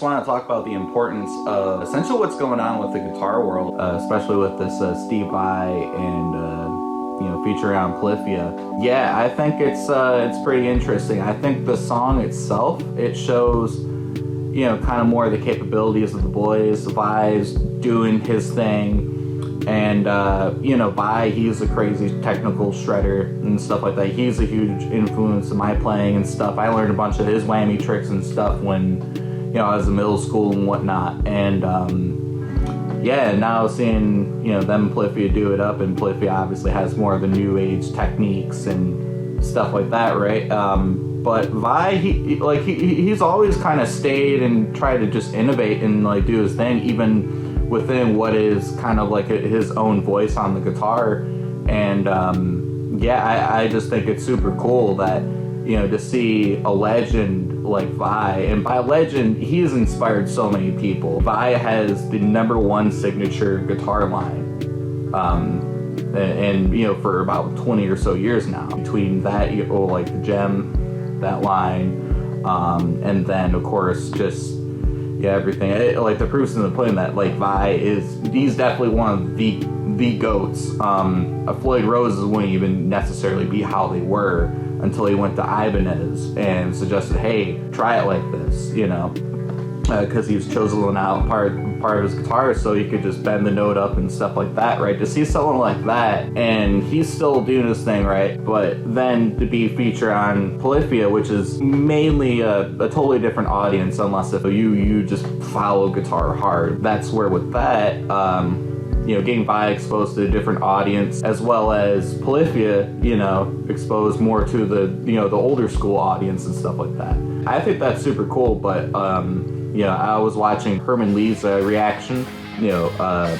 just want to talk about the importance of essentially what's going on with the guitar world, especially with this Steve Vai and featuring on Polyphia. Yeah, I think it's pretty interesting. I think the song itself, it shows kind of more of the capabilities of the boys. Vai's doing his thing, and Vai, he's a crazy technical shredder and stuff like that. He's a huge influence in my playing and stuff. I learned a bunch of his whammy tricks and stuff when I was in middle school and whatnot, and now seeing them and Polyphia do it up, and Polyphia obviously has more of the new age techniques and stuff like that, right? But Vi, he's always kind of stayed and tried to just innovate and do his thing, even within what is kind of like his own voice on the guitar. And I just think it's super cool that to see a legend like Vi, and by legend, he's inspired so many people. Vi has the #1 signature guitar line, and for about 20 or so years now. Between that, like the Gem, that line, and then of course just everything. The proof's in the pudding that Vi he's definitely one of the goats. Floyd Roses wouldn't even necessarily be how they were until he went to Ibanez and suggested, hey, try it like this, because he was chiseling out part of his guitar so he could just bend the note up and stuff like that, right? To see someone like that, and he's still doing his thing, right? But then to be featured on Polyphia, which is mainly a totally different audience, unless if you just follow guitar hard. That's where with that, getting Vi exposed to a different audience, as well as Polyphia, exposed more to the older school audience and stuff like that. I think that's super cool, but I was watching Herman Lee's reaction. I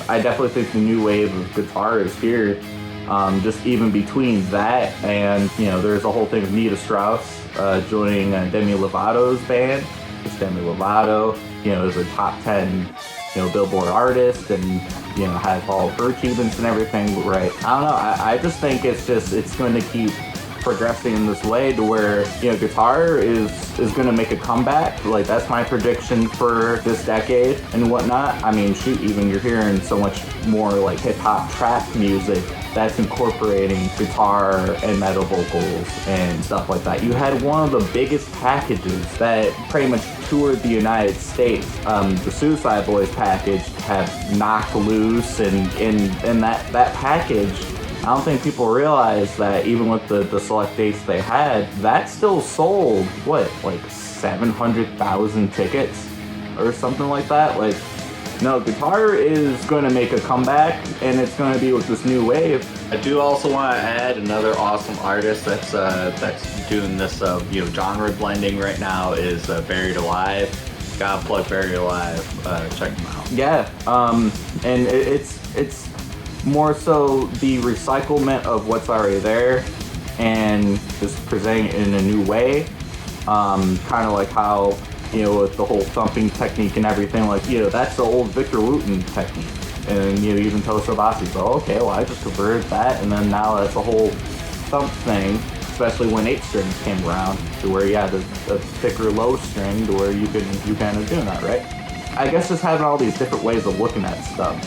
definitely think the new wave of guitar is here. Just even between that and, there's a whole thing of Nita Strauss joining Demi Lovato's band. It's Demi Lovato, is a top 10 Billboard artist, and has all of her achievements and everything, right? I don't know, I just think it's going to keep progressing in this way to where guitar is going to make a comeback. That's my prediction for this decade and whatnot. I mean, shoot, even you're hearing so much more hip-hop trap music that's incorporating guitar and metal vocals and stuff like that. You had one of the biggest packages that pretty much toured the United States. The Suicide Boys package have knocked loose, and that package, I don't think people realize that even with the select dates they had, that still sold, 700,000 tickets or something like that? No, guitar is going to make a comeback, and it's going to be with this new wave. I do also want to add another awesome artist that's doing this genre blending right now is Buried Alive. Gotta plug Buried Alive. Check them out. Yeah, and it's more so the recyclement of what's already there and just presenting it in a new way. Kind of like how with the whole thumping technique and everything, that's the old Victor Wooten technique. And even Toso Bassi, so okay, well I just converted that, and then now that's a whole thump thing, especially when 8 strings came around, to where you had a thicker low string to where you kind of doing that, right? I guess just having all these different ways of looking at stuff,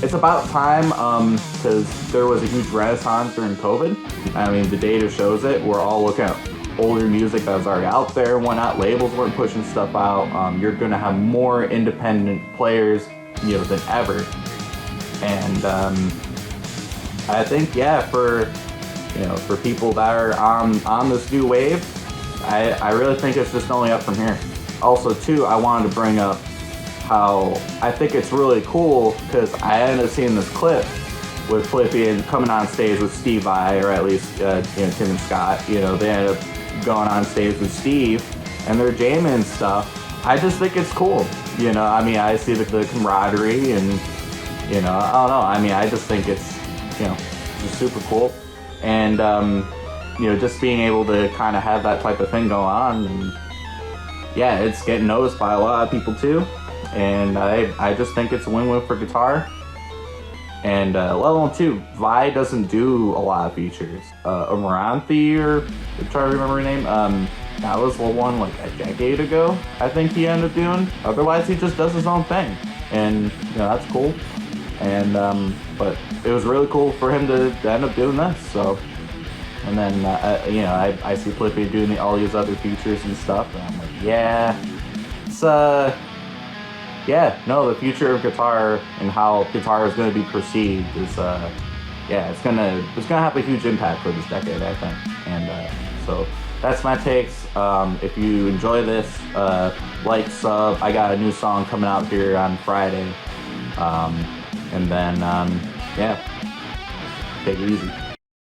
it's about time, because there was a huge renaissance during COVID. I mean, the data shows it. We're all looking at older music that was already out there and whatnot. Labels weren't pushing stuff out. You're going to have more independent players, than ever. And I think, for people that are on this new wave, I really think it's just only up from here. Also, too, I wanted to bring up how I think it's really cool, because I ended up seeing this clip with Polyphia coming on stage with Steve Vai, or at least Tim and Scott. They ended up going on stage with Steve, and they're jamming and stuff. I just think it's cool. I see the camaraderie, and I don't know. I just think it's just super cool, and just being able to kind of have that type of thing go on, and it's getting noticed by a lot of people too. And I just think it's a win-win for guitar. And let alone too, Vi doesn't do a lot of features. Amaranthi, or I'm trying to remember her name. that was the one like a decade ago, I think he ended up doing. Otherwise, he just does his own thing, and you know, that's cool. And but it was really cool for him to end up doing this. So, and then you know, I see Polyphia doing all these other features and stuff, and I'm like, yeah, it's yeah, no, the future of guitar and how guitar is going to be perceived is yeah, it's gonna have a huge impact for this decade, I think. And so that's my takes. If you enjoy this, like, sub. I got a new song coming out here on Friday. And then, yeah, take it easy.